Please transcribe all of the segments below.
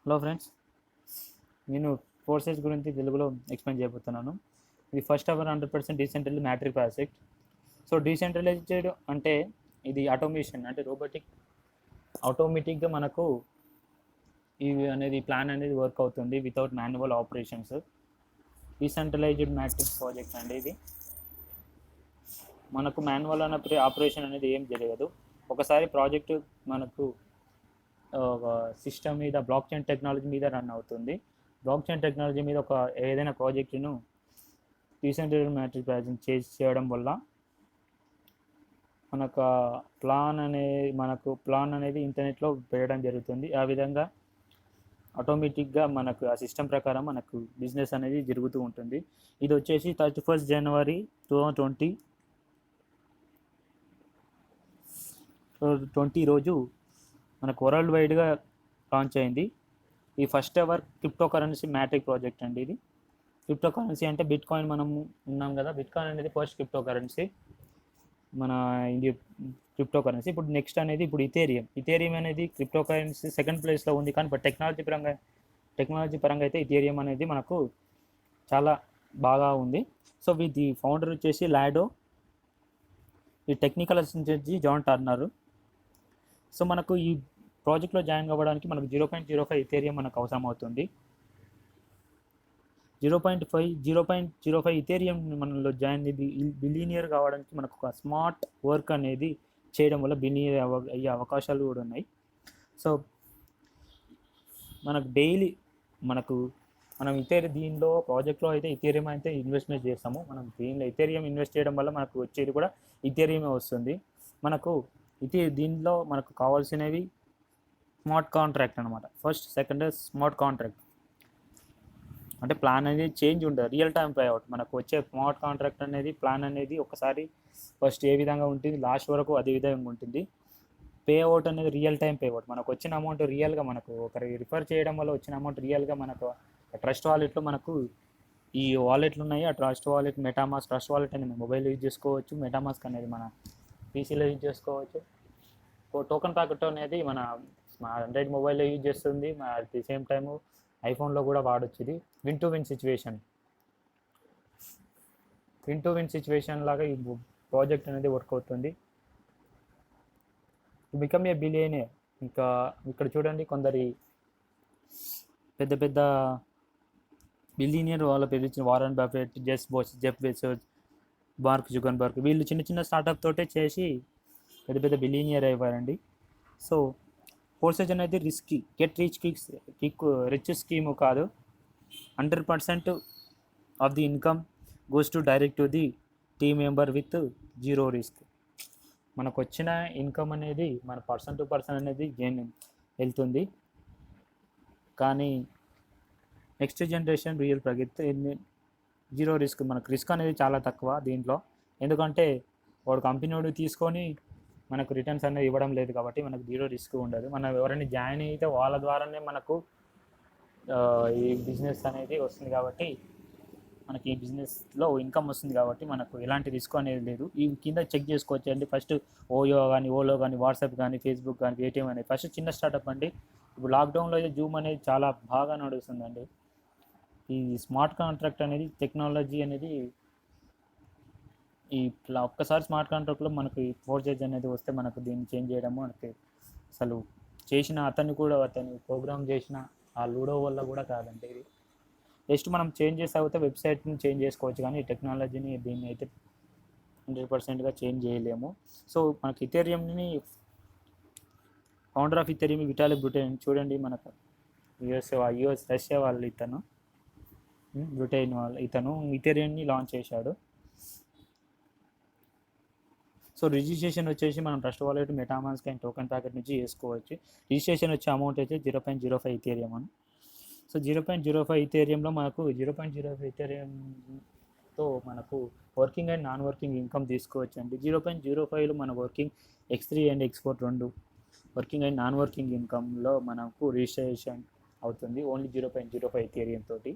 Hello friends, నేను forces గురించి తెలుగులో ఎక్స్ప్లెయిన్ చేయబోతున్నాను. ఇది first ever 100% decentral matrix project. So decentralised అంటే ఇది ఆటోమేషన్ అంటే ఆటోమేటిక్గా మనకు ఇవి అనేది ప్లాన్ అనేది వర్క్ అవుతుంది without manual operations. Decentralised matrix project అండి ఇది. మనకు మాన్యువల్ అన్న ఆపరేషన్ అనేది ఏం జరగదు. ఒకసారి ప్రాజెక్టు మనకు ఒక సిస్టమ్ మీద బ్లాక్ చైన్ టెక్నాలజీ మీద రన్ అవుతుంది. బ్లాక్ చైన్ టెక్నాలజీ మీద ఏదైనా ప్రాజెక్టును డీసెంట్రలైజ్డ్ మ్యాట్రిక్స్ ప్రాజెక్ట్ చేయడం వల్ల మనకు ప్లాన్ అనేది ఇంటర్నెట్లో పెట్టడం జరుగుతుంది. ఆ విధంగా ఆటోమేటిక్గా మనకు ఆ సిస్టమ్ ప్రకారం మనకు బిజినెస్ అనేది జరుగుతూ ఉంటుంది. ఇది వచ్చేసి 31 జనవరి 2020 రోజు మనకు వరల్డ్ వైడ్గా లాంచ్ అయింది. ఈ first ever cryptocurrency matrix project అండి. ఇది క్రిప్టో కరెన్సీ అంటే బిట్ కాయిన్ మనం ఉన్నాం కదా, బిట్ కాయిన్ అనేది ఫస్ట్ క్రిప్టో కరెన్సీ మన ఇండియా క్రిప్టో కరెన్సీ. ఇప్పుడు నెక్స్ట్ అనేది ఇథేరియం అనేది క్రిప్టో కరెన్సీ సెకండ్ ప్లేస్లో ఉంది. కానీ టెక్నాలజీ పరంగా అయితే ఇథేరియం అనేది మనకు చాలా బాగా ఉంది. సో వీటి ఫౌండర్ వచ్చేసి లాడో, ఈ technical assistant John Turner. So మనకు ఈ ప్రాజెక్ట్లో జాయిన్ అవ్వడానికి మనకు 0.05 ఇథేరియం మనకు అవసరం అవుతుంది. 0.05 ఇథేరియం మనలో జాయిన్ బిలియనియర్ కావడానికి మనకు ఒక స్మార్ట్ వర్క్ అనేది చేయడం వల్ల బిలియనియర్ అయ్యే అవకాశాలు కూడా ఉన్నాయి. సో మనకు డైలీ మనం దీనిలో ప్రాజెక్ట్లో అయితే ఇథేరియం అయితే ఇన్వెస్ట్మెంట్ చేస్తాము. మనం దీనిలో ఇథేరియం ఇన్వెస్ట్ చేయడం వల్ల మనకు వచ్చేది కూడా ఇథేరియం వస్తుంది. దీనిలో మనకు కావాల్సినవి స్మార్ట్ కాంట్రాక్ట్ అనమాట. ఫస్ట్ సెకండ్ స్మార్ట్ కాంట్రాక్ట్ అంటే ప్లాన్ అనేది చేంజ్ ఉండదు, రియల్ టైం పే అవుట్. మనకు వచ్చే స్మార్ట్ కాంట్రాక్ట్ అనేది ప్లాన్ అనేది ఒకసారి ఫస్ట్ ఏ విధంగా ఉంటుంది, లాస్ట్ వరకు అదే విధంగా ఉంటుంది. పే అవుట్ అనేది రియల్ టైం పే అవుట్. మనకు వచ్చిన అమౌంట్ రియల్గా మనకు ఒకరికి రిఫర్ చేయడం వల్ల వచ్చిన అమౌంట్ రియల్గా మనకు ట్రస్ట్ వాలెట్లో మనకు ఈ వాలెట్లు ఉన్నాయి. ఆ trust wallet MetaMask trust wallet అనేది మన మొబైల్ యూజ్ చేసుకోవచ్చు, మెటామాస్క్ అనేది మన పీసీలో యూజ్ చేసుకోవచ్చు. టోకెన్ ప్యాకెట్ అనేది మన ఆండ్రాయిడ్ మొబైల్లో యూజ్ చేస్తుంది, అట్ ది సేమ్ టైము ఐఫోన్లో కూడా వాడచ్చు. ఇది విన్ టు విన్ సిచ్యువేషన్ లాగా ఈ ప్రాజెక్ట్ అనేది వర్క్ అవుతుంది. Become a billionaire. ఇంకా ఇక్కడ చూడండి, కొందరి పెద్ద పెద్ద బిలియనియర్ వాళ్ళ పేరు ఇచ్చిన Warren Buffett, Jeff Bezos, mark Zuckerberg, వీళ్ళు చిన్న చిన్న స్టార్టప్ తోటే చేసి పెద్ద బిలియనియర్ అయ్యారండి. సో ఫోర్సెస్ అనేది రిస్కీ గెట్ రిచ్ స్కీము కాదు. 100% of the income goes to direct to the team member with zero risk. మనకు వచ్చిన ఇన్కమ్ అనేది మన పర్సన్ టు పర్సన్ అనేది వెళ్తుంది. కానీ నెక్స్ట్ జనరేషన్ రియల్ ప్రగతి జీరో రిస్క్. మనకు రిస్క్ అనేది చాలా తక్కువ దీంట్లో. ఎందుకంటే వాడు కంపెనీ వాడు తీసుకొని మనకు రిటర్న్స్ అనేది ఇవ్వడం లేదు కాబట్టి మనకు జీరో రిస్క్ ఉండదు. మనం ఎవరైనా జాయిన్ అయితే వాళ్ళ ద్వారానే మనకు ఈ బిజినెస్ అనేది వస్తుంది కాబట్టి మనకి ఈ బిజినెస్లో ఇన్కమ్ వస్తుంది కాబట్టి మనకు ఎలాంటి రిస్క్ అనేది లేదు. ఈ కింద చెక్ చేసుకోవచ్చు అండి. ఫస్ట్ ఓలో కానీ వాట్సాప్ కానీ ఫేస్బుక్ కానీ పేటిఎం అనేది ఫస్ట్ చిన్న స్టార్టప్ అండి. ఇప్పుడు లాక్డౌన్లో అయితే జూమ్ అనేది చాలా బాగా నడుస్తుందండి. ఈ స్మార్ట్ కాంట్రాక్ట్ అనేది టెక్నాలజీ అనేది ఒక్కసారి స్మార్ట్ కాంట్రాక్ట్లో మనకి ఫోర్జెస్ అనేది వస్తే మనకు దీన్ని చేంజ్ చేయడము మనకి అసలు అతను ప్రోగ్రామ్ చేసిన ఆ లూడో వల్ల కూడా కాదండి. ఇది జస్ట్ మనం చేంజ్ చేస్తే అయితే వెబ్సైట్ని చేంజ్ చేసుకోవచ్చు, కానీ టెక్నాలజీని దీన్ని అయితే 100%గా చేంజ్ చేయలేము. సో మనకి ఇథేరియంని founder of Ethereum Vitalik Buterin చూడండి. మనకు రష్యా వాళ్ళు ఇతను ఇథేరియంని లాంచ్ చేశాడు. సో రిజిస్ట్రేషన్ వచ్చేసి మనం trust wallet, Metamask and token pocket నుంచి చేసుకోవచ్చు. రిజిస్ట్రేషన్ వచ్చే అమౌంట్ అయితే 0.05 ఇథేరియం అని. సో 0.05 ఇథేరియంలో మనకు 0.05 ఇథేరియంతో మనకు working and non working income తీసుకోవచ్చు అండి. 0.05లో మన వర్కింగ్ X3 అండ్ X4 రెండు వర్కింగ్ అండ్ నాన్ వర్కింగ్ ఇన్కమ్లో మనకు రిజిస్ట్రేషన్ అవుతుంది ఓన్లీ 0.05 ఇథేరియం తోటి.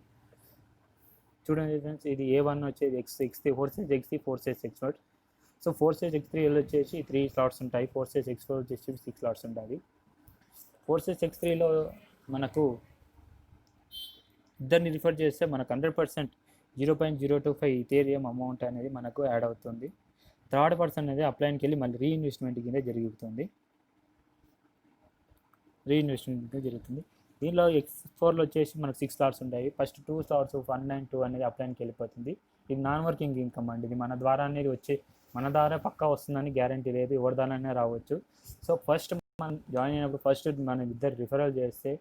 చూడండి ఫ్రెండ్స్, ఇది A1 వచ్చేది X3 forces X1. So forces X3లో వచ్చేసి 3 స్లాట్స్ ఉంటాయి. ఫోర్సెస్ X4 వచ్చేసి 6 స్లాట్స్ ఉంటాయి. ఫోర్సెస్ X3లో మనకు ఇద్దరిని రిఫర్ చేస్తే మనకు 100% 0.025 ఇథేరియం అమౌంట్ అనేది మనకు యాడ్ అవుతుంది. థర్డ్ పర్సన్ అనేది అప్లైన్కి వెళ్ళి మళ్ళీ రీఇన్వెస్ట్మెంట్ కింద జరుగుతుంది. దీనిలో X4లో వచ్చేసి మనకు 6 స్లాట్స్ ఉంటాయి. ఫస్ట్ 2 స్లాట్స్ 1 and 2 అనేది అప్లైన్కి వెళ్ళిపోతుంది. ఇది నాన్ వర్కింగ్ ఇన్కమ్ అండి. ఇది మన ద్వారా అనేది మన ద్వారా పక్కా వస్తుందని గ్యారంటీ లేదు, ఎవరి ద్వారానే రావచ్చు. సో ఫస్ట్ మనం జాయిన్ అయినప్పుడు ఫస్ట్ మనం ఇద్దరు రిఫరల్ చేస్తే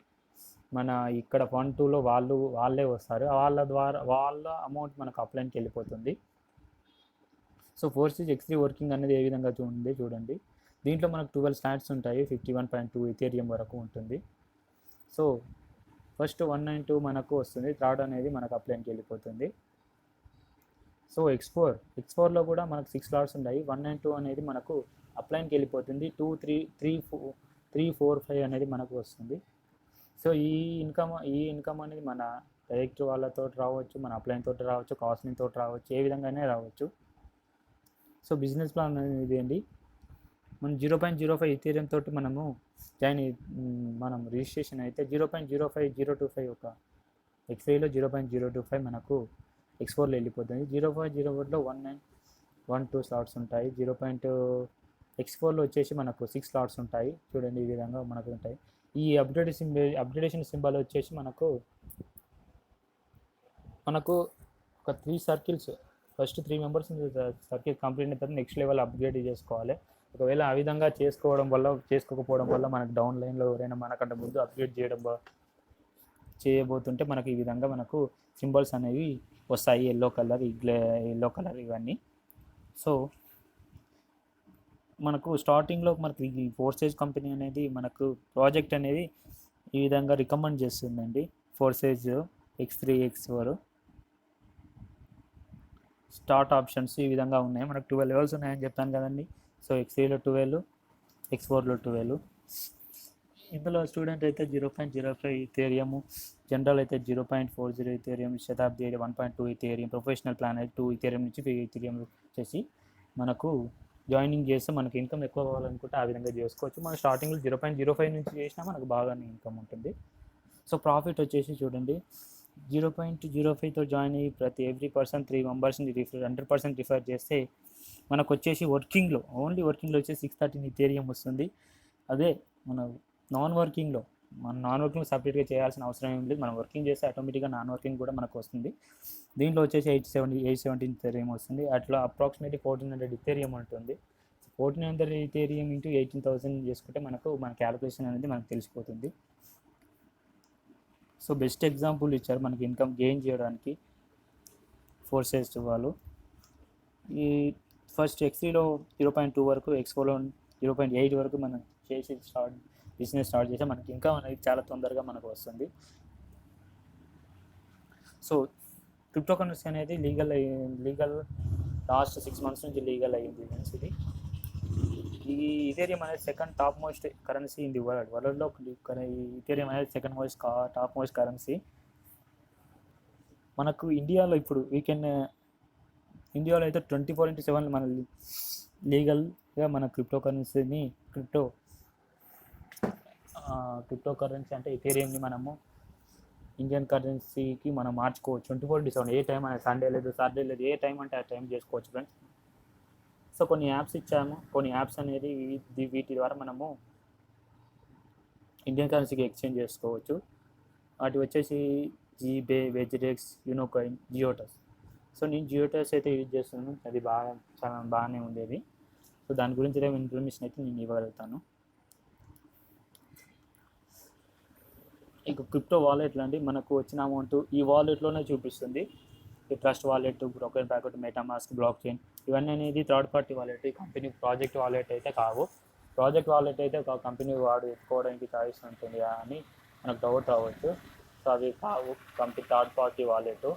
మన ఇక్కడ 1, 2లో వాళ్ళే వస్తారు. వాళ్ళ అమౌంట్ మనకు అప్లైన్కి వెళ్ళిపోతుంది. సో ఫోర్సెస్ X3 వర్కింగ్ అనేది ఏ విధంగా చూడండి. దీంట్లో మనకు 12 స్లాట్స్ ఉంటాయి. 51.2 ఇథేరియం వరకు ఉంటుంది. సో ఫస్ట్ 1 and 2 మనకు వస్తుంది. థర్డ్ అనేది మనకు అప్లైన్కి వెళ్ళిపోతుంది. సో X4లో కూడా మనకు 6 స్లాట్స్ ఉంటాయి. 1 and 2 అనేది మనకు అప్లైన్కి వెళ్ళిపోతుంది. 2, 3, 4, 5 అనేది మనకు వస్తుంది. సో ఈ ఇన్కమ్ అనేది మన డైరెక్ట్ వాళ్ళతో రావచ్చు, మన అప్లైన్ తోటి రావచ్చు, కాస్టింగ్ తోటి రావచ్చు, ఏ విధంగానే రావచ్చు. సో బిజినెస్ ప్లాన్ అనేది అండి, మనం 0.05 ఇథేరియం తోటి మనం రిజిస్ట్రేషన్ అయితే 0.05025 ఒక X3లో 0.025 మనకు X4లో వెళ్ళిపోతుంది. 0.01లో 1, 2 స్లాట్స్ ఉంటాయి. X4లో వచ్చేసి మనకు 6 స్లాట్స్ ఉంటాయి. చూడండి ఈ విధంగా మనకు ఉంటాయి. ఈ అప్గ్రేడేషన్ సింబల్ వచ్చేసి మనకు ఒక 3 circles, first 3 members circle complete అయిన తర్వాత నెక్స్ట్ లెవెల్ అప్గ్రేడ్ చేసుకోవాలి. ఒకవేళ ఆ విధంగా చేసుకోకపోవడం వల్ల మనకు డౌన్ లైన్లో ఎవరైనా మనకంటే ముందు అప్గ్రేడ్ చేయబోతుంటే మనకు ఈ విధంగా మనకు సింబల్స్ అనేవి వస్తాయి, ఎల్లో కలర్ ఇవన్నీ. సో మనకు స్టార్టింగ్లో మనకు ఈ ఫోర్సేజ్ కంపెనీ అనేది మనకు ప్రాజెక్ట్ అనేది ఈ విధంగా రికమెండ్ చేస్తుందండి. ఫోర్సేజ్ X3, X4 స్టార్ట్ ఆప్షన్స్ ఈ విధంగా ఉన్నాయి. మనకు 12 లెవెల్స్ ఉన్నాయని చెప్పాను కదండి. సో X3లో 12, X4లో 12. ఇందులో స్టూడెంట్ అయితే 0.05 ఇథేరియం, జనరల్ అయితే 0.40 ఇథేరియం, శతాబ్ది అయితే 1.2 ఇథేరియం, ప్రొఫెషనల్ ప్లాన్ అయితే 2 ఇథేరియం నుంచి 3 ఇథేరియం వచ్చేసి మనకు జాయినింగ్ చేస్తే మనకు ఇన్కమ్ ఎక్కువ కావాలనుకుంటే ఆ విధంగా చేసుకోవచ్చు. మనం స్టార్టింగ్లో 0.05 నుంచి చేసినా మనకు బాగానే ఇన్కమ్ ఉంటుంది. సో ప్రాఫిట్ వచ్చేసి చూడండి, 0.05తో జాయిన్ అయ్యి ఎవ్రీ పర్సన్ 3 మెంబర్స్ని 100% రిఫర్ చేస్తే మనకు వచ్చేసి ఓన్లీ వర్కింగ్లో వచ్చేసి 613 ఇథేరియం వస్తుంది. అదే మన నాన్ వర్కింగ్లో సపరేట్గా చేయాల్సిన అవసరం ఏం లేదు. మనం వర్కింగ్ చేస్తే ఆటోమేటిక్గా నాన్ వర్కింగ్ కూడా మనకు వస్తుంది. దీంట్లో వచ్చేసి 817 ఇథేరియం వస్తుంది. అట్లా అప్రాక్సిమేట్లీ 1400 ఇథేరియం ఉంటుంది. 1400 ఇథేరియం ఇంటూ 18,000 చేసుకుంటే మన క్యాలిక్యులేషన్ అనేది మనకు తెలిసిపోతుంది. సో బెస్ట్ ఎగ్జాంపుల్ ఇచ్చారు మనకి ఇన్కమ్ గెయిన్ చేయడానికి ఫోర్సెస్ వాళ్ళు. ఈ ఫస్ట్ X3లో 0.2 వరకు, X4లో 0.8 వరకు మనం బిజినెస్ స్టార్ట్ చేస్తే మనకి ఇన్కమ్ అనేది చాలా తొందరగా మనకు వస్తుంది. సో క్రిప్టో కరెన్సీ అనేది లీగల్ లాస్ట్ 6 months నుంచి లీగల్ అయ్యింది ఇది. ఈ ఇథేరియం అనేది second top most currency in the వరల్డ్లో ఇథేరియం అనేది సెకండ్ టాప్ మోస్ట్ కరెన్సీ. మనకు ఇండియాలో ఇప్పుడు ఇండియాలో అయితే 24/7 మన లీగల్గా మన క్రిప్టో కరెన్సీ అంటే ఇథేరియంని మనము ఇండియన్ కరెన్సీకి మనం మార్చుకోవచ్చు 24/7. ఏ టైం అనేది సండే లేదు, సాటర్డే లేదు, ఏ టైం అంటే ఆ టైం చేసుకోవచ్చు ఫ్రెండ్స్. సో కొన్ని యాప్స్ ఇచ్చాము. కొన్ని యాప్స్ అనేది వీటి ద్వారా మనము ఇండియన్ కరెన్సీకి ఎక్స్చేంజ్ చేసుకోవచ్చు. వాటి వచ్చేసి జీబే, వెజిడెక్స్, యూనోకాయిన్, జియోటస్. సో నేను జియోటస్ అయితే యూజ్ చేస్తున్నాను. అది చాలా బాగానే ఉండేది. సో దాని గురించి ఇన్ఫర్మేషన్ అయితే నేను ఇవ్వగలుగుతాను. ఇక క్రిప్టో వాలెట్లు అండి, మనకు వచ్చిన అమౌంట్ ఈ వాలెట్లోనే చూపిస్తుంది. ఈ trust wallet, broken packet, MetaMask, block chain ఇవన్నీ అనేది థర్డ్ పార్టీ వాలెట్. ఈ కంపెనీ ప్రాజెక్ట్ వాలెట్ అయితే కావు. ప్రాజెక్ట్ వాలెట్ అయితే ఒక కంపెనీ ఎత్తుకోవడానికి చాయిస్ ఉంటుంది అని మనకు డౌట్ రావచ్చు. సో అవి కావు, company third party wallet.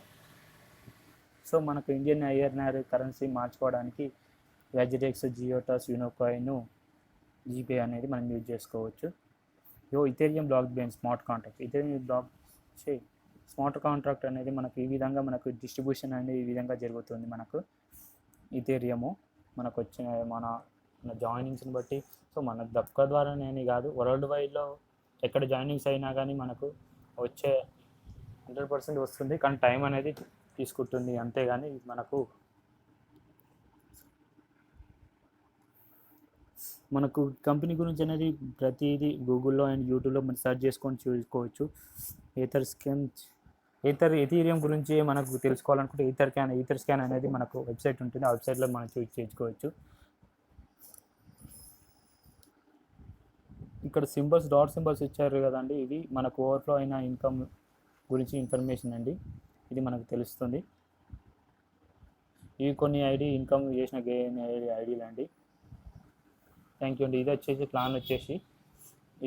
So మనకు ఇండియన్ ఐఎన్ఆర్ కరెన్సీ మార్చుకోవడానికి వెజిడెక్స్, జియోటస్, యూనోకాయిన్, జీపే అనేది మనం యూజ్ చేసుకోవచ్చు. Ethereum block chain smart contract. Ethereum smart contract అనేది మనకు ఈ విధంగా మనకు డిస్ట్రిబ్యూషన్ అనేది ఈ విధంగా జరుగుతుంది. మనకు ఇథేరియము మనకు వచ్చిన మన జాయినింగ్స్ని బట్టి, సో మన దక్క ద్వారానే కాదు, వరల్డ్ వైడ్లో ఎక్కడ జాయినింగ్స్ అయినా కానీ మనకు వచ్చే 100% వస్తుంది, కానీ టైం అనేది తీసుకుంటుంది అంతేగాని మనకు కంపెనీ గురించి అనేది ప్రతిదీ గూగుల్లో అండ్ యూట్యూబ్లో మనం సెర్చ్ చేసుకొని చూసుకోవచ్చు. ఎథీరియం గురించి మనకు తెలుసుకోవాలనుకుంటే ఈథర్ స్కాన్ అనేది మనకు వెబ్సైట్ ఉంటుంది, ఆ వెబ్సైట్లో మనం చూస్ చేసుకోవచ్చు. ఇక్కడ డాట్ సింబల్స్ ఇచ్చారు కదండి, ఇవి మనకు ఓవర్ఫ్లో అయిన ఇన్కమ్ గురించి ఇన్ఫర్మేషన్ అండి, ఇది మనకు తెలుస్తుంది. ఇవి కొన్ని ఇన్కమ్ చేసిన ఐడీలు అండి. థ్యాంక్ యూ అండి. ఇది వచ్చేసి ప్లాన్ వచ్చేసి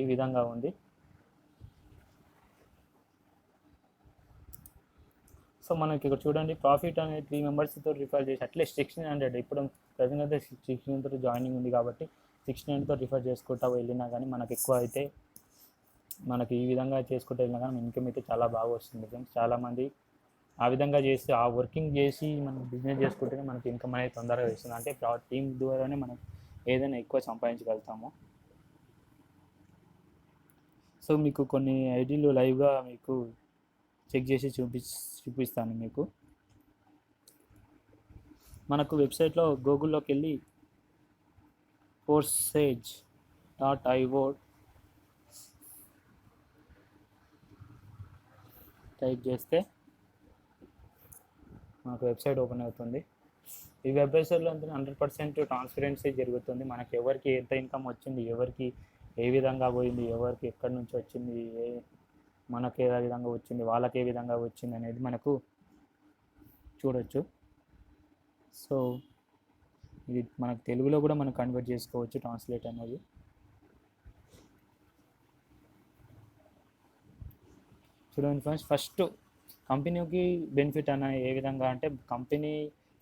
ఈ విధంగా ఉంది. సో మనకి ఇక్కడ చూడండి, ప్రాఫిట్ అనేది 3 మెంబర్స్తో రిఫర్ చేసి అట్లీస్ట్ 1600, ఇప్పుడు ప్రజెంట్ అయితే 1600 జాయినింగ్ ఉంది కాబట్టి 1600తో రిఫర్ చేసుకుంటా వెళ్ళినా కానీ మనకు ఎక్కువ అయితే మనకి ఈ విధంగా చేసుకుంటూ వెళ్ళినా కానీ ఇన్కమ్ అయితే చాలా బాగా వస్తుంది ఫ్రెండ్స్. చాలామంది ఆ విధంగా చేసి ఆ వర్కింగ్ చేసి మనం బిజినెస్ చేసుకుంటేనే మనకి ఇన్కమ్ అనేది తొందరగా వస్తుంది. అంటే టీం ద్వారానే మనం ఏదైనా ఎక్కువ సంపాదించగలుగుతాము. సో మీకు కొన్ని ఐడీలు లైవ్గా మీకు చెక్ చేసి చూపిస్తాను మీకు. మనకు వెబ్సైట్లో గూగుల్లోకి వెళ్ళి forsage.io టైప్ చేస్తే మనకు వెబ్సైట్ ఓపెన్ అవుతుంది. ఈ వెబ్సైట్లో 100% ట్రాన్స్పరెన్సీ జరుగుతుంది. మనకి ఎవరికి ఎంత ఇన్కమ్ వచ్చింది, ఎవరికి ఏ విధంగా పోయింది, ఎవరికి ఎక్కడి నుంచి వచ్చింది, మనకి ఏ విధంగా వచ్చింది, వాళ్ళకి ఏ విధంగా వచ్చింది అనేది మనకు చూడొచ్చు. సో ఇది మనకు తెలుగులో కూడా మనం కన్వర్ట్ చేసుకోవచ్చు, ట్రాన్స్లేట్ అనేది. చూడండి ఫ్రెండ్స్, ఫస్ట్ కంపెనీకి బెనిఫిట్ అన్న ఏ విధంగా అంటే company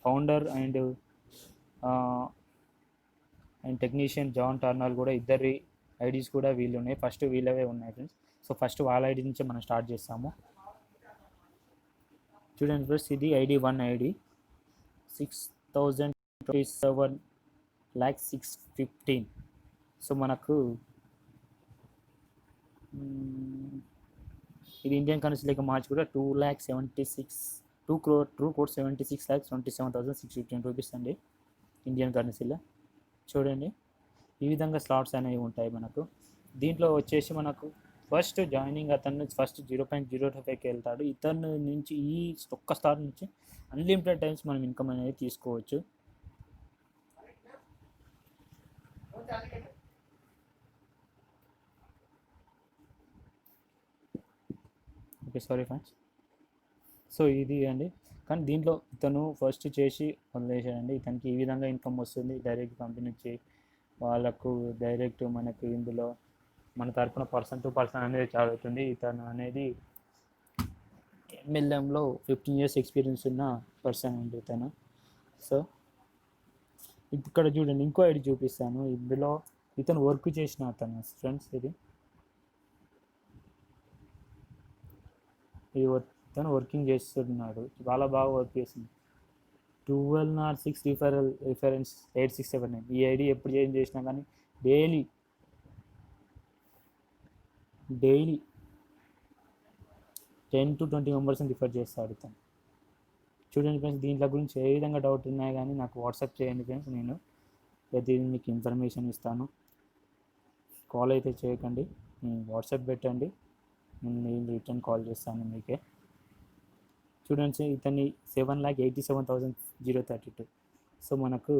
founder and technician John Turner కూడా ఇద్దరి ఐడీస్ కూడా వీళ్ళు ఉన్నాయి. ఫస్ట్ వీళ్ళవే ఉన్నాయి ఫ్రెండ్స్. సో ఫస్ట్ వాళ్ళ ఐడి నుంచి మనం స్టార్ట్ చేస్తాము. చూడండి ఫ్రెండ్స్, ఇది ఐడి 1 ఐడి 6,027,615. సో మనకు ఇది ఇండియన్ కరెన్సీ లెక్క మార్చి కూడా 2,76,27,615 రూపీస్ అండి ఇండియన్ కరెన్సీలో. చూడండి ఈ విధంగా స్లాట్స్ అనేవి ఉంటాయి మనకు. దీంట్లో వచ్చేసి మనకు ఫస్ట్ జాయినింగ్ అతను ఫస్ట్ 0.025కి వెళ్తాడు. ఇతను నుంచి ఈ ఒక్క స్టార్ నుంచి అన్లిమిటెడ్ టైమ్స్ మనం ఇన్కమ్ అనేది తీసుకోవచ్చు. Okay, sorry friends. సో ఇది అండి, కానీ దీంట్లో ఇతను ఫస్ట్ చేసి వదిలేసాడండి. ఇతనికి ఈ విధంగా ఇన్కమ్ వస్తుంది డైరెక్ట్ కంపెనీ నుంచి వాళ్ళకు. డైరెక్ట్ మనకు ఇందులో మన తరపున పర్సన్ టు పర్సన్ అనేది చదువుతుంది. ఇతను అనేది MLMలో 15 years ఎక్స్పీరియన్స్ ఉన్న పర్సన్ అండి ఇతను. సో ఇక్కడ చూడండి, ఇంకో ఐడి చూపిస్తాను. ఇందులో ఇతను వర్క్ చేసిన అతను ఫ్రెండ్స్. ఇది తను వర్కింగ్ చేస్తున్నాడు, చాలా బాగా వర్క్ చేసింది. 1206 రిఫరెన్స్ 8679. ఈ ఐడి ఎప్పుడు చేంజ్ చేసినా కానీ డైలీ 10 to 20 మెంబర్స్ని రిఫర్ చేస్తాడు తను. చూడండి ఫ్రెండ్స్, దీంట్లో గురించి ఏ విధంగా డౌట్ ఉన్నాయి కానీ నాకు వాట్సాప్ చేయండి ఫ్రెండ్స్, నేను ప్రతిదీ మీకు ఇన్ఫర్మేషన్ ఇస్తాను. కాల్ అయితే చేయకండి, వాట్సాప్ పెట్టండి, నేను రిటర్న్ కాల్ చేస్తాను మీకే. చూడండి, ఇతన్ని 7,87,032. సో మనకు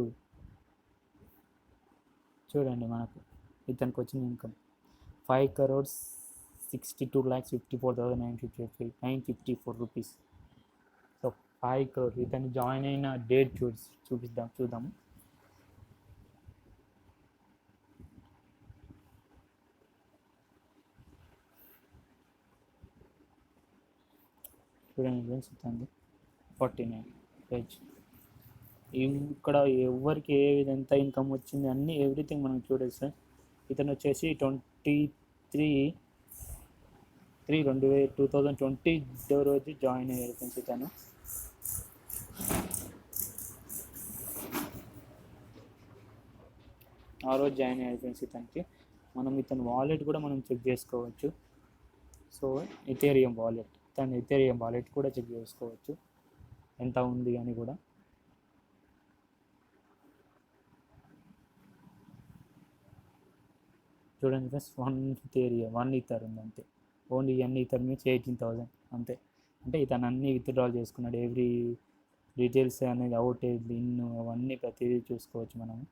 చూడండి, మనకు ఇతనికి వచ్చిన ఇన్కమ్ 5,62,54,954 రూపీస్. So 5 crore. ఇతను జాయిన్ అయిన డేట్ చూద్దాము. చూడండి ఫ్రెండ్స్, ఇతను 49 పేజ్. ఇక్కడ ఎవరికి ఎంత ఇన్కమ్ వచ్చింది అన్నీ ఎవ్రీథింగ్ మనం చూడొచ్చు సార్. ఇతను వచ్చేసి 2020 రోజు జాయిన్ అయ్యారు ఫ్రెండ్స్. ఇతను ఆ రోజు జాయిన్ అయ్యారు ఫ్రెండ్స్. ఇతనికి ఇతని వాలెట్ కూడా మనం చెక్ చేసుకోవచ్చు. సో ఎథీరియం వాలెట్ తన ఎథేరియం వాలెట్ కూడా చెక్ చేసుకోవచ్చు ఎంత ఉంది అని కూడా. చూడండి ఫ్రెండ్స్, 1 ఈథర్ ఉంది అంతే. ఓన్లీ ఈథర్ మీన్స్ 18,000 అంతే. అంటే ఇతను అన్ని విత్డ్రాల్ చేసుకున్నాడు. ఎవ్రీ డీటెయిల్స్ అనేది అవుట్ ఇన్ అవన్నీ ప్రతిదీ చూసుకోవచ్చు మనము.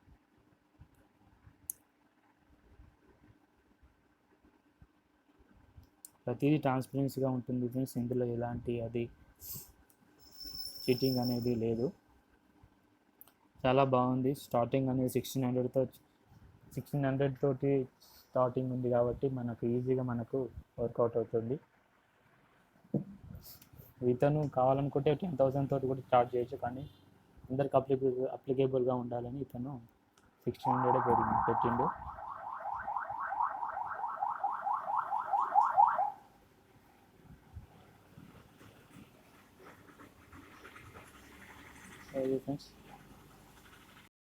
ప్రతిదీ ట్రాన్స్పరెన్సీగా ఉంటుంది ఫ్రెండ్స్. ఇందులో ఎలాంటి అది చీటింగ్ అనేది లేదు. చాలా బాగుంది. స్టార్టింగ్ అనేది 1600 తోటి స్టార్టింగ్ ఉంది కాబట్టి మనకు ఈజీగా మనకు వర్కౌట్ అవుతుంది. ఇతను కావాలనుకుంటే 10,000 తోటి కూడా స్టార్ట్ చేయొచ్చు, కానీ అందరికి అప్లికేబుల్గా ఉండాలని ఇతను 1600 పెట్టిండు. ఫ్రెండ్స్